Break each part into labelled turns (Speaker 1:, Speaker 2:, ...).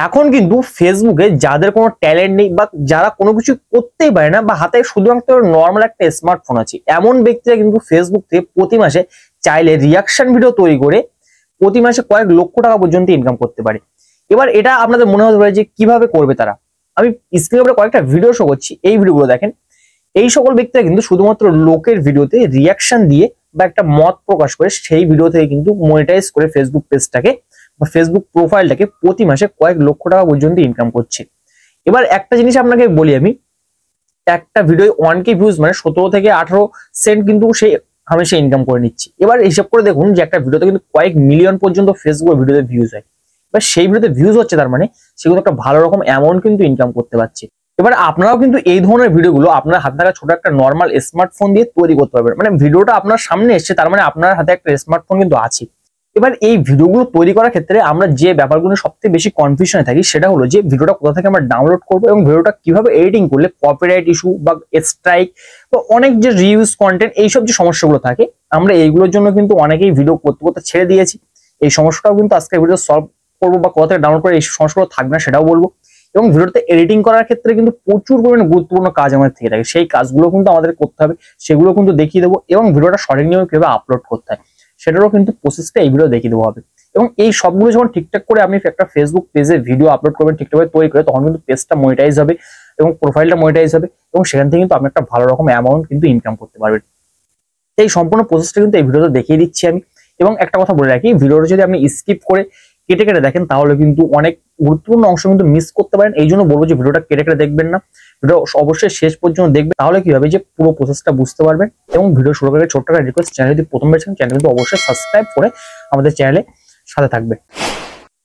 Speaker 1: এখন কিন্তু ফেসবুকে যাদের কোনো ট্যালেন্ট নেই বা যারা কোনো কিছু করতেই পারে না বা হাতে শুধুমাত্র নর্মাল একটা স্মার্টফোন আছে, এমন ব্যক্তিরা কিন্তু ফেসবুক থেকে প্রতি মাসে চাইলে রিয়াকশন ভিডিও তৈরি করে প্রতি মাসে কয়েক লক্ষ টাকা পর্যন্ত ইনকাম করতে পারে। এবার এটা আপনাদের মনে হতে পারে যে কিভাবে করবে তারা। আমি স্ক্রিনের উপরে কয়েকটা ভিডিও শো করছি, এই ভিডিওগুলো দেখেন। এই সকল ব্যক্তিরা কিন্তু শুধুমাত্র লোকের ভিডিওতে রিয়াকশন দিয়ে বা একটা মত প্রকাশ করে সেই ভিডিও থেকে কিন্তু মনিটাইজ করে ফেসবুক পেজটাকে বা ফেসবুক প্রোফাইলটাকে প্রতি মাসে কয়েক লক্ষ টাকা পর্যন্ত ইনকাম করছে। এবার একটা জিনিস আপনাকে বলি, আমি একটা ভিডিও 1K ভিউজ মানে 17 থেকে 18 সেন্ট কিন্তু সেই হামেশা ইনকাম করে নিচ্ছি। এবার হিসাব করে দেখুন যে একটা ভিডিওতে কিন্তু কয়েক মিলিয়ন পর্যন্ত ফেসবুক ভিডিওতে ভিউজ হয়। এবার সেই ভিডিওতে ভিউজ হচ্ছে, তার মানে সেগুলো একটা ভালো রকম অ্যামাউন্ট কিন্তু ইনকাম করতে পারছে। এবার আপনারাও কিন্তু এই ধরনের ভিডিওগুলো আপনার হাতে থাকা ছোট একটা নর্মাল স্মার্টফোন দিয়ে তৈরি করতে পারবেন। মানে ভিডিওটা আপনার সামনে এসছে, তার মানে আপনার হাতে একটা স্মার্টফোন কিন্তু আছে। এবার এই ভিডিওগুলো তৈরি করার ক্ষেত্রে আমরা যে ব্যাপারগুলো সবথেকে বেশি কনফিউশনে থাকি সেটা হলো যে ভিডিওটা কোথা থেকে আমরা ডাউনলোড করবো এবং ভিডিওটা কিভাবে এডিটিং করলে কপিরাইট ইস্যু বা স্ট্রাইক বা অনেক যে রিউজ কন্টেন্ট এইসব যে সমস্যাগুলো থাকে, আমরা এইগুলোর জন্য কিন্তু অনেকেই ভিডিও করতে করতে ছেড়ে দিয়েছি। এই সমস্যাটাও কিন্তু আজকে ভিডিও সলভ করবো বা কোথা থেকে ডাউনলোড করে এই সমস্যাগুলো থাকবে না সেটাও বলবো। এবং ভিডিওতে এডিটিং করার ক্ষেত্রে কিন্তু প্রচুর পরিমাণে গুরুত্বপূর্ণ কাজ আমাদের থেকে থাকে, সেই কাজগুলো কিন্তু আমাদের করতে হবে, সেগুলো কিন্তু দেখিয়ে দেবো। এবং ভিডিওটা সঠিক নিয়মে কিভাবে আপলোড করতে হয় সেটারও কিন্তু প্রসেসটা এই ভিডিও দেখিয়ে দেওয়া হবে। এবং এই সবগুলো যখন ঠিকঠাক করে আপনি একটা ফেসবুক পেজে ভিডিও আপলোড করবেন ঠিকঠাকভাবে তৈরি করে, তখন কিন্তু পেজটা মনিটাইজ হবে এবং প্রোফাইলটা মনিটাইজ হবে এবং সেখান থেকে কিন্তু আপনি একটা ভালো রকম অ্যামাউন্ট কিন্তু ইনকাম করতে পারবেন। এই সম্পূর্ণ প্রসেসটা কিন্তু এই ভিডিওতে দেখিয়ে দিচ্ছি আমি। এবং একটা কথা বলে রাখি, ভিডিওটা যদি আপনি স্কিপ করে কেটে কেটে দেখেন তাহলে কিন্তু অনেক গুরুত্বপূর্ণ অংশ কিন্তু মিস করতে পারেন। এই জন্য বলবো যে ভিডিওটা কেটে কেটে দেখবেন না, ভিডিও অবশ্যই শেষ পর্যন্ত দেখবেন, তাহলে কি হবে যে পুরো প্রসেসটা বুঝতে পারবেন। এবং ভিডিও শুরু করে ছোট্ট একটা রিকোয়েস্ট, চ্যানেল যদি প্রথমবার চ্যানেল কিন্তু অবশ্যই সাবস্ক্রাইব করে আমাদের চ্যানেলে সাথে থাকবে।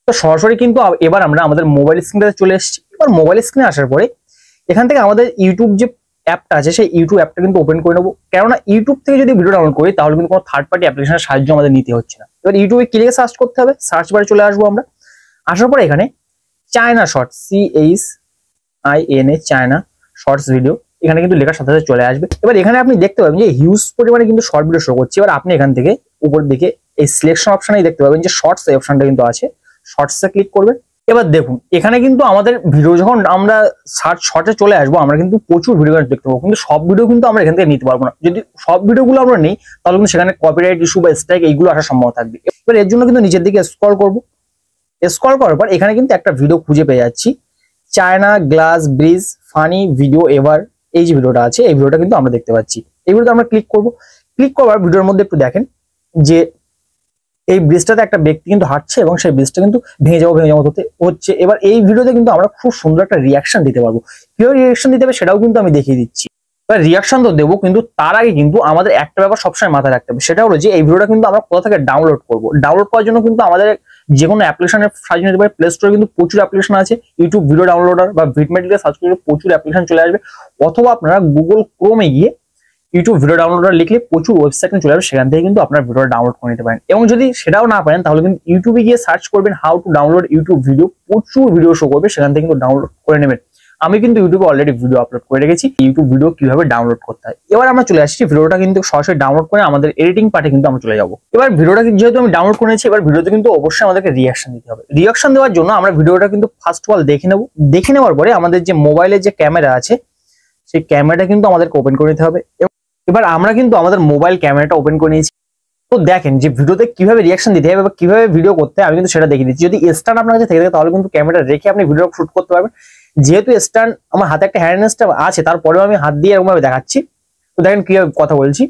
Speaker 1: তো সরাসরি কিন্তু এবার আমরা আমাদের মোবাইল স্ক্রিনে চলে এসেছি। এবার মোবাইল স্ক্রিনে আসার পরে এখান থেকে আমাদের ইউটিউব যে অ্যাপটা আছে সেই ইউটিউব অ্যাপটা কিন্তু ওপেন করে নেবো। কেননা ইউটিউব থেকে যদি ভিডিও ডাউনলোড করি তাহলে কিন্তু কোনো থার্ড পার্টি অ্যাপ্লিকেশনের সাহায্য আমাদের নিতে হচ্ছে না। এবার ইউটিউবে কি লিখে সার্চ করতে হবে, সার্চ বারে চলে আসবো আমরা। আসার পরে এখানে China shorts, CHINA China shorts video, এখানে কিন্তু লেখার সাথে সাথে চলে আসবে। এবার এখানে আপনি দেখতে পাবেন যে হিউজ পরিমাণে কিন্তু শর্ট ভিডিও শো করছে। এবার আপনি এখান থেকে উপরের দিকে এই সিলেকশন অপশনেই দেখতে পাবেন যে শর্টস এই অপশনটা কিন্তু আছে, শর্টসে ক্লিক করবেন। এবার দেখুন এখানে কিন্তু আমাদের ভিডিও যখন আমরা সার্চ শর্টে চলে আসবো আমরা কিন্তু প্রচুর ভিডিও দেখতে পাবো, কিন্তু সব ভিডিও কিন্তু আমরা এখান থেকে নিতে পারবো না। যদি সব ভিডিওগুলো আমরা নিই তাহলে কিন্তু সেখানে কপিরাইট ইস্যু বা স্ট্রাইক এইগুলো আসার সম্ভাবনা থাকবে। এবার এর জন্য কিন্তু নিচের দিকে স্ক্রল করবো, স্ক্রল করার পর এখানে কিন্তু একটা ভিডিও খুঁজে পেয়ে যাচ্ছি, China glass bridge funny video ever. এই যে ভিডিওটা আছে এই ভিডিওটা কিন্তু আমরা দেখতে পাচ্ছি। এই ভিডিওতে আমরা ক্লিক করব। ক্লিক করার ভিডিওর মধ্যে একটু দেখেন যে এই ব্রিজটাতে একটা ব্যক্তি কিন্তু হাঁটছে এবং সেই ব্রিজটা কিন্তু ভেঙে যাবো হচ্ছে। এবার এই ভিডিওতে কিন্তু আমরা খুব সুন্দর একটা রিয়াকশন দিতে পারবো। কিভাবে রিয়াকশন দিতে হবে সেটাও কিন্তু আমি দেখিয়ে দিচ্ছি। এবার রিয়াকশন তো দেবো, কিন্তু তার আগে কিন্তু আমাদের একটা ব্যাপার সবসময় মাথায় রাখতে হবে, সেটা হলো যে এই ভিডিওটা কিন্তু আমরা কোথা থেকে ডাউনলোড করবো। ডাউনলোড করার জন্য কিন্তু আমাদের যে কোনো অ্যাপ্লিকেশনের সাহায্য নিতে পারে। প্লে স্টোরে কিন্তু প্রচুর অ্যাপ্লিকেশন আছে, ইউটিউব ভিডিও ডাউনলোডার বা ভিটমেডিকে সার্চ করলে প্রচুর অ্যাপ্লিকেশন চলে আসবে। অথবা আপনারা গুগল ক্রোমে গিয়ে ইউটিউব ভিডিও ডাউনলোডার লিখলে প্রচুর ওয়েবসাইট চলে আসবে, সেখান থেকে কিন্তু আপনার ভিডিও ডাউনলোড করে নিতে পারেন। এবং যদি সেটাও না পারেন তাহলে কিন্তু ইউটিউবে গিয়ে সার্চ করবেন how to download YouTube video, প্রচুর ভিডিও শো করবে, সেখান থেকে কিন্তু ডাউনলোড করে নেবেন। আমি কিন্তু ইউটিউবে অলরেডি ভিডিও আপলোড করে রেখেছি ইউটিউব ভিডিও কিভাবে ডাউনলোড করতে হয়। এবার আমরা চলে আসছি ভিডিওটা কিন্তু সরাসরি ডাউনলোড করে আমাদের এডিটিং পার্টে কিন্তু আমরা চলে যাবো। এবার ভিডিওটা যেহেতু আমি ডাউনলোড করে নিয়েছি, এবার ভিডিওতে কিন্তু অবশ্যই আমাদেরকে রিয়াকশন দিতে হবে। রিয়াকশন দেওয়ার জন্য আমরা ভিডিওটা কিন্তু ফার্স্ট অফ অল দেখে নেবো। দেখে নেওয়ার পরে আমাদের যে মোবাইলের যে ক্যামেরা আছে সেই ক্যামেরাটা কিন্তু আমাদেরকে ওপেন করে নিতে হবে। এবার আমরা কিন্তু আমাদের মোবাইল ক্যামেরাটা ওপেন করে নিয়েছি। তো দেখেন যে ভিডিওতে কিভাবে রিয়াকশন দিতে হবে বা কিভাবে ভিডিও করতে হয় আমি কিন্তু সেটা দেখিয়ে দিচ্ছি। যদি স্ট্যান্ড আপনার কাছে থেকে থাকে তাহলে কিন্তু ক্যামেরা রেখে আপনি ভিডিও শুট করতে পারবেন। যেহেতু স্ট্যান্ড আমার হাতে একটা হ্যান্ড স্ট্যান্ড আছে তারপরেও আমি হাত দিয়ে এরকম ভাবে দেখাচ্ছি। তো দেখেন কিভাবে কথা বলছি।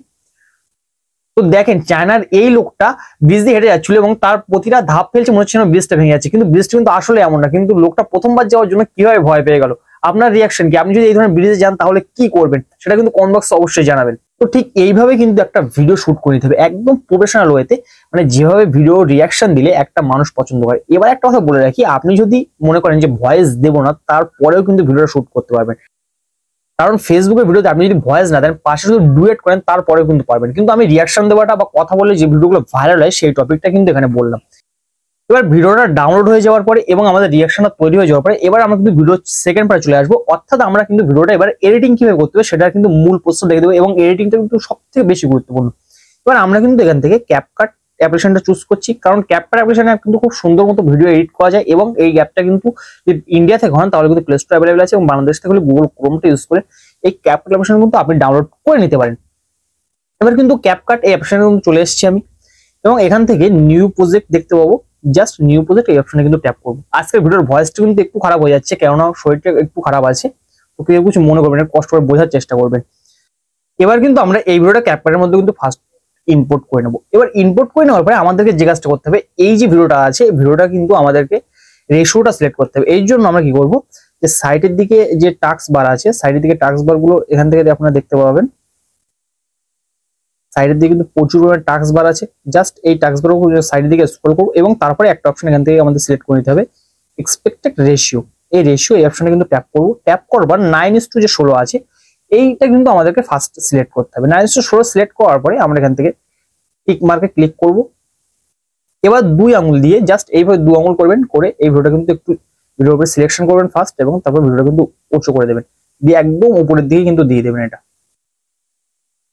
Speaker 1: তো দেখেন চায়নার এই লোকটা ব্রিজ দিয়ে হেঁটে যাচ্ছিল এবং তার প্রতিটা ধাপ ফেলছে, মনে হচ্ছে ব্রিজটা ভেঙে যাচ্ছে, কিন্তু ব্রিজটা কিন্তু আসলে এমন না। কিন্তু লোকটা প্রথমবার যাওয়ার জন্য কিভাবে ভয় পেয়ে গেল। আপনার রিয়াকশন কি? আপনি যদি এই ধরনের ব্রিজে যান তাহলে কি করবেন সেটা কিন্তু কমেন্ট বক্সে অবশ্যই জানাবেন। তো ঠিক এইভাবে কিন্তু একটা ভিডিও শুট করে নিতে হবে একদম প্রফেশনাল ওয়েতে, মানে যেভাবে ভিডিও রিয়াকশন দিলে একটা মানুষ পছন্দ করে। এবার একটা কথা বলে রাখি, আপনি যদি মনে করেন যে ভয়েস দেবো না তারপরেও কিন্তু ভিডিওটা শুট করতে পারবেন। কারণ ফেসবুকের ভিডিওতে আপনি যদি ভয়েস না দেন পাশে শুধু ডুয়েট করেন তারপরেও কিন্তু পারবেন। কিন্তু আমি রিয়াকশন দেওয়াটা বা কথা বলে যে ভিডিওগুলো ভাইরাল হয় সেই টপিকটা কিন্তু এখানে বললাম। এবার ভিডিওটা ডাউনলোড হয়ে যাওয়ার পরে এবং আমাদের রিয়াকশনটা তৈরি হয়ে যাওয়ার পরে এবার আমরা কিন্তু ভিডিও সেকেন্ড পার্টে চলে আসবো। অর্থাৎ আমরা কিন্তু ভিডিওটা এবার এডিটিং কিভাবে করতে হবে সেটা কিন্তু মূল প্রশ্ন দেখে দেবো এবং এডিটিংটা কিন্তু সব থেকে বেশি গুরুত্বপূর্ণ। এবার আমরা কিন্তু এখান থেকে ক্যাপকাট অ্যাপ্লিকেশনটা চুজ করছি, কারণ ক্যাপকাট অ্যাপ্লিকেশনে কিন্তু খুব সুন্দর মতো ভিডিও এডিট করা যায় এবং এই অ্যাপটা কিন্তু যদি ইন্ডিয়া থেকে হন তাহলে কিন্তু প্লে স্টোর অ্যাভেলেবল আছে এবং বাংলাদেশ থেকে হলে গুগল ক্রোমটা ইউজ করে এই ক্যাপকাট অ্যাপ্লিকেশন কিন্তু আপনি ডাউনলোড করে নিতে পারেন। এবার কিন্তু ক্যাপকাট এই অ্যাপ্লিকেশনে কিন্তু চলে এসেছি আমি এবং এখান থেকে নিউ প্রজেক্ট দেখতে পাবো। জাস্ট নিউ প্রজেক্ট এই অপশনে কিন্তু ট্যাপ করবো। আজকের ভিডিওর ভয়েসটা কিন্তু একটু খারাপ হয়ে যাচ্ছে, কেননা শরীরটা একটু খারাপ আছে, তো কেউ কিছু মনে করবেন না, কষ্ট করে বোঝার চেষ্টা করবেন। এবার কিন্তু আমরা এই ভিডিওটা ক্যাপকাটের মধ্যে কিন্তু ফার্স্ট ইম্পোর্ট করে নেবো। এবার ইম্পোর্ট করে নেওয়ার পরে আমাদেরকে যে কাজটা করতে হবে, এই যে ভিডিওটা আছে ভিডিওটা কিন্তু আমাদেরকে রেশিওটা সিলেক্ট করতে হবে। এই জন্য আমরা কি করবো, যে সাইডের দিকে যে টাস্ক বার আছে, সাইডের দিকে টাস্ক বার গুলো এখান থেকে আপনারা দেখতে পাবেন। সাইডের দিকে কিন্তু প্রচুর পরিমাণে টাস্ক বার আছে। জাস্ট এই টাস্ক বার সাইডের দিকে স্ক্রল করবো এবং তারপরে একটা অপশন এখান থেকে আমাদের সিলেক্ট করে নিতে হবে, এক্সপেক্টেড রেশিও। এই রেশিও এই অপশনে কিন্তু ট্যাপ করবো। ট্যাপ করবার 9:16 যে 16 আছে এইটা কিন্তু আমাদেরকে ফার্স্ট সিলেক্ট করতে হবে। 9:16 সিলেক্ট করার পরে আমরা এখান থেকে টিক মার্কে ক্লিক করব। এবার 2 আঙুল দিয়ে জাস্ট এইভাবে 2 আঙুল করবেন, করে এই ভিডিওটা কিন্তু একটু ভিডিওর উপরে সিলেকশন করবেন ফার্স্ট এবং তারপর ভিডিওটা কিন্তু উঁচু করে দেবেন, দিয়ে একদম উপরের দিকে কিন্তু দিয়ে দেবেন। এটা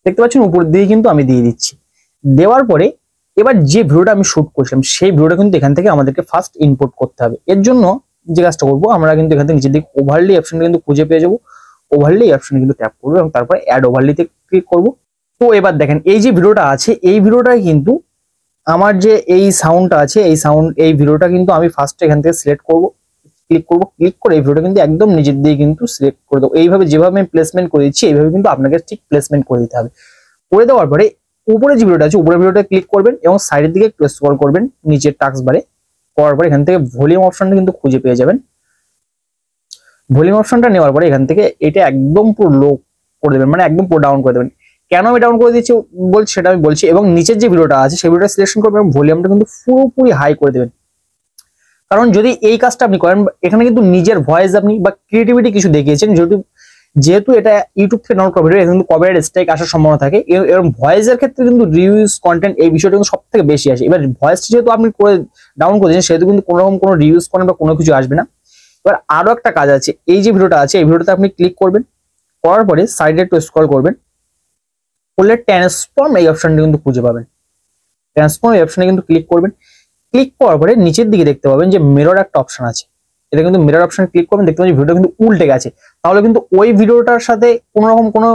Speaker 1: দেখতে পাচ্ছেন উপরের দিকে কিন্তু আমি দিয়ে দিচ্ছি। দেওয়ার পরে এবার যে ভিডিওটা আমি শুট করছিলাম সেই ভিডিওটা কিন্তু এখান থেকে আমাদেরকে ফার্স্ট ইম্পোর্ট করতে হবে। এর জন্য যে কাজটা করবো, আমরা কিন্তু এখান থেকে নিচের দিকে ওভারলি অপশনটা কিন্তু খুঁজে পেয়ে যাবো। ওভারলি অপশনে কিন্তু ট্যাপ করবো এবং তারপরে অ্যাড ওভারলিতে ক্লিক করবো। তো এবার দেখেন এই যে ভিডিওটা আছে এই ভিডিওটাই কিন্তু আমার যে এই সাউন্ডটা আছে এই ভিডিওটা কিন্তু আমি ফার্স্ট এখান থেকে সিলেক্ট করবো, ক্লিক করবো। ক্লিক করে এই ভিডিওটা কিন্তু একদম নিজের দিয়ে কিন্তু সিলেক্ট করে দেবো। এইভাবে যেভাবে আমি প্লেসমেন্ট করে দিচ্ছি এইভাবে কিন্তু আপনাকে ঠিক প্লেসমেন্ট করে দিতে হবে। করে দেওয়ার পরে উপরে যে ভিডিওটা আছে উপরে ভিডিওটা ক্লিক করবেন এবং সাইডের দিকে একটু স্ক্রল করবেন নিচের টাস্ক বারে। করার পরে এখান থেকে ভলিউম অপশনটা কিন্তু খুঁজে পেয়ে যাবেন। ভলিউম অপশনটা নেওয়ার পরে এখান থেকে এটা একদম পুরো লো করে দেবেন, মানে একদম পুরো ডাউন করে দেবেন। কেন আমি ডাউন করে দিচ্ছি বলছি সেটা আমি বলছি। এবং নিচের যে ভিডিওটা আছে সেই ভিডিওটা সিলেকশন করবেন এবং ভলিউমটা কিন্তু পুরোপুরি হাই করে দেবেন। কারণ যদি এই কাজটা আপনি করেন, এখানে কিন্তু নিজের ভয়েস আপনি বা ক্রিয়েটিভিটি কিছু দেখিয়েছেন, যেহেতু এটা ইউটিউব থেকে ডাউনলোড করা ভিডিও কিন্তু কপিরাইট স্ট্রাইক আসার সম্ভাবনা থাকে। এবং ভয়েসের ক্ষেত্রে কিন্তু রিভিউজ কন্টেন্ট এই বিষয়টা কিন্তু সব থেকে বেশি আসে। এবার ভয়েসটা যেহেতু আপনি করে ডাউন করে দিয়েছেন সেহেতু কিন্তু কোনো রকম কোনো রিভিউজ করেন বা কোনো কিছু আসবে না। এবার আরো একটা কাজ আছে, এই যে ভিডিওটা আছে এই ভিডিওতে আপনি ক্লিক করবেন, করার পরে সাইডে একটু স্ক্রল করবেন, করলে ট্রান্সফর্ম এই অপশনটা কিন্তু খুঁজে পাবেন। ট্রান্সফর্ম এই অপশনে কিন্তু ক্লিক করবেন। ক্লিক করার পরে নিচের দিকে দেখতে পাবেন যে মিরর একটা অপশন আছে, এটা কিন্তু মিরর অপশনে ক্লিক করবেন। দেখতে পাবেন ভিডিওটা কিন্তু উল্টে গেছে, তাহলে কিন্তু ওই ভিডিওটার সাথে কোনো রকম কোনো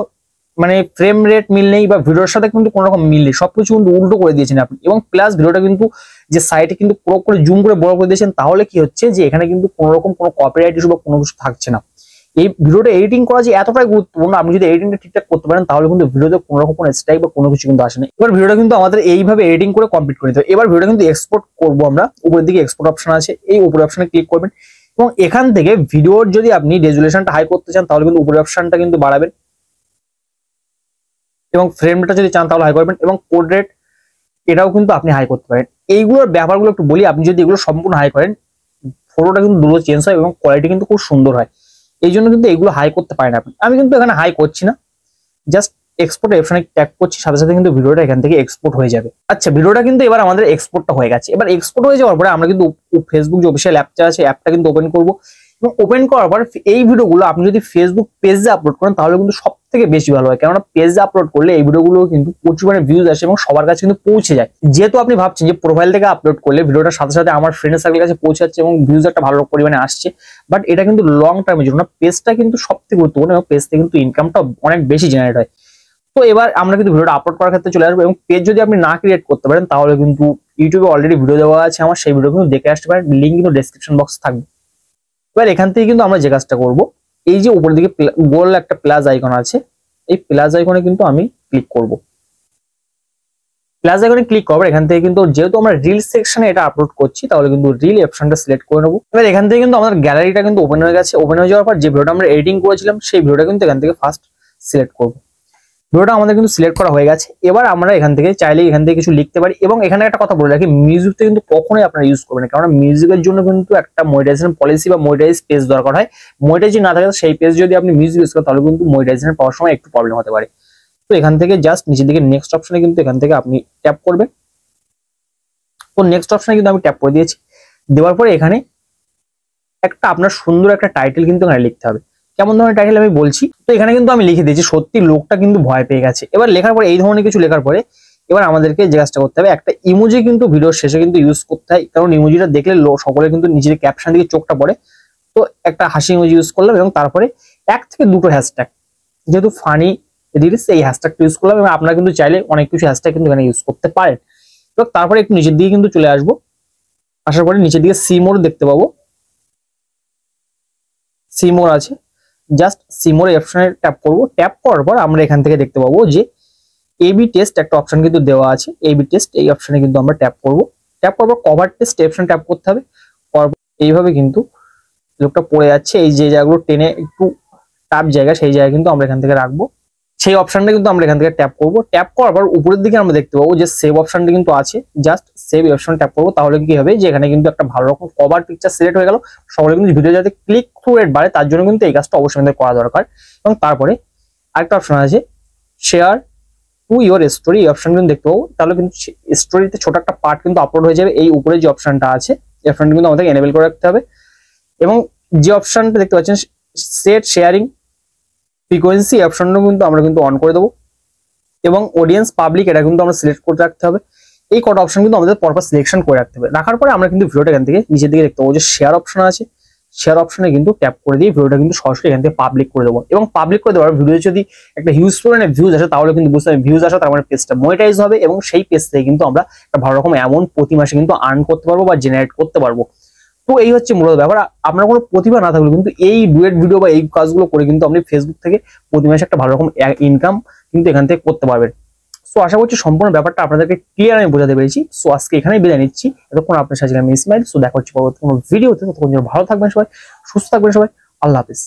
Speaker 1: মানে ফ্রেম রেট মিল নেই বা ভিডিওর সাথে কিন্তু কোনো রকম মিল নেই, সবকিছু কিন্তু উল্টো করে দিয়েছেন আপনি। এবং প্লাস ভিডিওটা কিন্তু যে সাইটে কিন্তু পুরো করে জুম করে বড় করে দিয়েছেন, তাহলে কি হচ্ছে যে এখানে কিন্তু কোনো রকম কোনো কপিরাইট ইস্যু বা কোনো কিছু থাকছে না। এই ভিডিওটা এডিটিং করা যে এতটাই গুরুত্বপূর্ণ, আপনি যদি এডিটিংটা ঠিকঠাক করতে পারেন তাহলে কিন্তু ভিডিওতে কোনো রকম কোনো স্ট্রাইক বা কোনো কিছু কিন্তু আসে না। এবার ভিডিওটা কিন্তু আমাদের এইভাবে এডিটিং করে কমপ্লিট করে দিতে হবে। এবার ভিডিওটা কিন্তু এক্সপোর্ট করবো আমরা, উপরের দিকে এক্সপোর্ট অপশন আছে, এই উপরের অপশনে ক্লিক করবেন এবং এখান থেকে ভিডিওর যদি আপনি রেজুলেশনটা হাই করতে চান তাহলে কিন্তু উপরের অপশনটা কিন্তু বাড়াবেন এবং ফ্রেম রেটটা যদি চান তাহলে হাই করবেন এবং কোড রেট এটাও কিন্তু আপনি হাই করতে পারেন। এইগুলোর ব্যাপারগুলো একটু বলি, আপনি যদি এগুলো সম্পূর্ণ হাই করেন ফটোটা কিন্তু দ্রুত চেঞ্জ হয় এবং কোয়ালিটি কিন্তু খুব সুন্দর হয়। এই জন্য কিন্তু এগুলো হাই করতে পারেন আপনি। আমি কিন্তু এখানে হাই করছি না, জাস্ট এক্সপোর্ট অপশনে ট্যাপ করছি, সাথে সাথে কিন্তু ভিডিওটা এখান থেকে এক্সপোর্ট হয়ে যাবে। আচ্ছা, ভিডিওটা কিন্তু এবার আমাদের এক্সপোর্টটা হয়ে গেছে। এবার এক্সপোর্ট হয়ে যাওয়ার পরে আমরা কিন্তু ফেসবুক যে অফিসিয়াল অ্যাপটা আছে অ্যাপটা কিন্তু ওপেন করবো এবং ওপেন করার পর এই ভিডিওগুলো আপনি যদি ফেসবুক পেজে আপলোড করেন তাহলে কিন্তু সব থেকে বেশি ভালো হয়। কেননা পেজে আপলোড করলে এই ভিডিওগুলো কিন্তু প্রচুর পরিমাণে ভিউজ আসে এবং সবার কাছে কিন্তু পৌঁছে যায়। যেহেতু আপনি ভাবছেন যে প্রোফাইল থেকে আপলোড করলে ভিডিওটার সাথে সাথে আমার ফ্রেন্ড সার্কেলের কাছে পৌঁছে যাচ্ছে এবং ভিউজ একটা ভালো পরিমাণে আসছে, বাট এটা কিন্তু লং টার্মের জন্য পেজটা কিন্তু সব থেকে গুরুত্বপূর্ণ এবং পেজ থেকে কিন্তু ইনকামটা অনেক বেশি জেনারেট হয়। তো এবার আমরা কিন্তু ভিডিওটা আপলোড করার ক্ষেত্রে চলে আসবো এবং পেজ যদি আপনি না ক্রিয়েট করতে পারেন তাহলে কিন্তু ইউটিউবে অলরেডি ভিডিও দেওয়া আছে আমার, সেই ভিডিও কিন্তু দেখে আসতে পারেন, লিঙ্ক কিন্তু ডেসক্রিপশন বক্সে থাকবে। এবার এখান থেকে কিন্তু আমরা যে কাজটা করবো, এই যে উপরের দিকে গোল একটা প্লাস আইকন আছে, এই প্লাস আইকনে কিন্তু আমি ক্লিক করব। প্লাস আইকনে ক্লিক করবো, এখান থেকে কিন্তু যেহেতু আমরা রিল সেকশনে এটা আপলোড করছি তাহলে কিন্তু রিল অপশনটা সিলেক্ট করে নেবো। এবার এখান থেকে কিন্তু আমাদের গ্যালারিটা কিন্তু ওপেন হয়ে গেছে। ওপেন হয়ে যাওয়ার পর যে ভিডিওটা আমরা এডিটিং করেছিলাম সেই ভিডিওটা কিন্তু এখান থেকে ফার্স্ট সিলেক্ট করবো। ভিডিওটা আমাদের কিন্তু সিলেক্ট করা হয়ে গেছে। এবার আমরা এখান থেকে চাইলে এখান থেকে কিছু লিখতে পারি এবং এখানে একটা কথা বলে রাখি, মিউজিকটা কিন্তু কখনোই আপনারা ইউজ করবেন না, কারণ মিউজিকের জন্য কিন্তু একটা মনিটাইজেশন পলিসি বা মনিটাইজ পেজ দরকার হয়। মনিটাইজ না থাকে সেই পেজ যদি আপনি মিউজিক ইউজ করেন তাহলে কিন্তু মনিটাইজেশন পাওয়ার সময় একটু প্রবলেম হতে পারে। তো এখান থেকে জাস্ট নিচের দিকে নেক্সট অপশনে কিন্তু এখান থেকে আপনি ট্যাপ করবেন। তো নেক্সট অপশনে কিন্তু আমি ট্যাপ করে দিয়েছি। দেওয়ার পরে এখানে একটা আপনার সুন্দর একটা টাইটেল কিন্তু এখানে লিখতে হবে। কেমন ধরনের টাইটেল আমি বলছি, তো এখানে কিন্তু আমি লিখে দিয়েছি সত্যি লোকটা কিন্তু ভয় পেয়ে গেছে। এবার লেখার পরে এই ধরনের কিছু লেখার পরে এবার আমাদেরকে যে কাজটা করতে হবে, একটা ইমোজি কিন্তু ভিডিওর শেষে কিন্তু ইউজ করতে হয়, কারণ ইমোজিটা দেখলে সকলে কিন্তু নিজের ক্যাপশন দিকে চোখটা পড়ে। তো একটা হাসি ইমোজি ইউজ করলাম এবং তারপরে 1 থেকে 2টো হ্যাশট্যাগ, যেহেতু ফানি রিলস এই হ্যাশট্যাগটা ইউজ করলাম, এবং আপনারা কিন্তু চাইলে অনেক কিছু হ্যাশট্যাগ কিন্তু এখানে ইউজ করতে পারেন। তো তারপরে একটু নিচের দিকে কিন্তু চলে আসবো, আসার পরে নিচের দিকে সি মোর দেখতে পাবো, সি মোর আছে, জাস্ট সি মোর অপশনে ট্যাপ করব। ট্যাপ করার পর আমরা এখান থেকে দেখতে পাবো যে এবি টেস্ট একটা অপশন কিন্তু দেওয়া আছে, এবি টেস্ট এই অপশনে কিন্তু আমরা ট্যাপ করব। ট্যাপ করার পর কভার টেস্ট অপশন ট্যাপ করতে হবে। এইভাবে কিন্তু লোকটা পড়ে যাচ্ছে, এই যে জায়গাগুলো টেনে একটু টাপ জায়গা, সেই জায়গা কিন্তু আমরা এখান থেকে রাখবো। সেই অপশনটা কিন্তু আমরা এখান থেকে ট্যাপ করবো। ট্যাপ করার পর উপরের দিকে আমরা দেখতে পাবো যে সেভ অপশনটা কিন্তু আছে, জাস্ট সেভ অপশন ট্যাপ করবো। তাহলে কি হবে যে এখানে কিন্তু একটা ভালো রকম কভার পিকচার সিলেক্ট হয়ে গেল। সকলে কিন্তু ভিডিও যাতে ক্লিক থ্রু রেট বাড়ে তার জন্য কিন্তু এই কাজটা অবশ্যই আমাদের করা দরকার। এবং তারপরে আরেকটা অপশন আছে শেয়ার টু ইওর স্টোরি, এই অপশন কিন্তু দেখতে পাবো। তাহলে কিন্তু স্টোরিতে ছোট একটা পার্ট কিন্তু আপলোড হয়ে যাবে। এই উপরে যে অপশনটা আছে এই অপশনটা কিন্তু আমাদের এনেবল করে রাখতে হবে। এবং যে অপশনটা দেখতে পাচ্ছেন সেট শেয়ারিং ফ্রিকোয়েন্সি, অপশনটা কিন্তু আমরা কিন্তু অন করে দেবো। এবং অডিয়েন্স পাবলিক এটা কিন্তু আমরা সিলেক্ট করে রাখতে হবে। এই কটা অপশন কিন্তু আমাদের পরপর সিলেকশন করে রাখতে হবে। রাখার পরে আমরা কিন্তু ভিডিওটা এখান থেকে নিচের দিকে দেখতে পাবো যে শেয়ার অপশন আছে, শেয়ার অপশনে কিন্তু ট্যাপ করে দিয়ে ভিডিওটা কিন্তু সরাসরি এখান থেকে পাবলিক করে দেবো। এবং পাবলিক করে দেওয়ার ভিডিও যদি একটা হিউজ পরিমাণে ভিউজ আসে তাহলে কিন্তু বুঝতে হবে ভিউজ আসে, তার মানে পেজটা মনিটাইজ হবে, এবং সেই পেজ থেকে কিন্তু আমরা একটা ভালো রকম অ্যামাউন্ট প্রতি মাসে কিন্তু আর্ন করতে পারবো বা জেনারেট করতে পারবো। তো এই হচ্ছে মূলত ব্যাপার। আপনার কোনো প্রতিভা না থাকলে কিন্তু এই ডুয়েট ভিডিও বা এই কাজগুলো করে কিন্তু আপনি ফেসবুক থেকে প্রতি মাসে একটা ভালো রকম ইনকাম কিন্তু এখান থেকে করতে পারবেন। সো আশা করছি সম্পূর্ণ ব্যাপারটা আপনাদেরকে ক্লিয়ার আমি বোঝাতে পেরেছি। সো আজকে এখানেই বিদায় নিচ্ছি। এতক্ষণ আপনার সাথে আমি ইসমাইল। সো দেখা হচ্ছে পরবর্তী কোনো ভিডিওতে। ততক্ষণ ভালো থাকবেন সবাই, সুস্থ থাকবেন সবাই। আল্লাহ হাফিজ।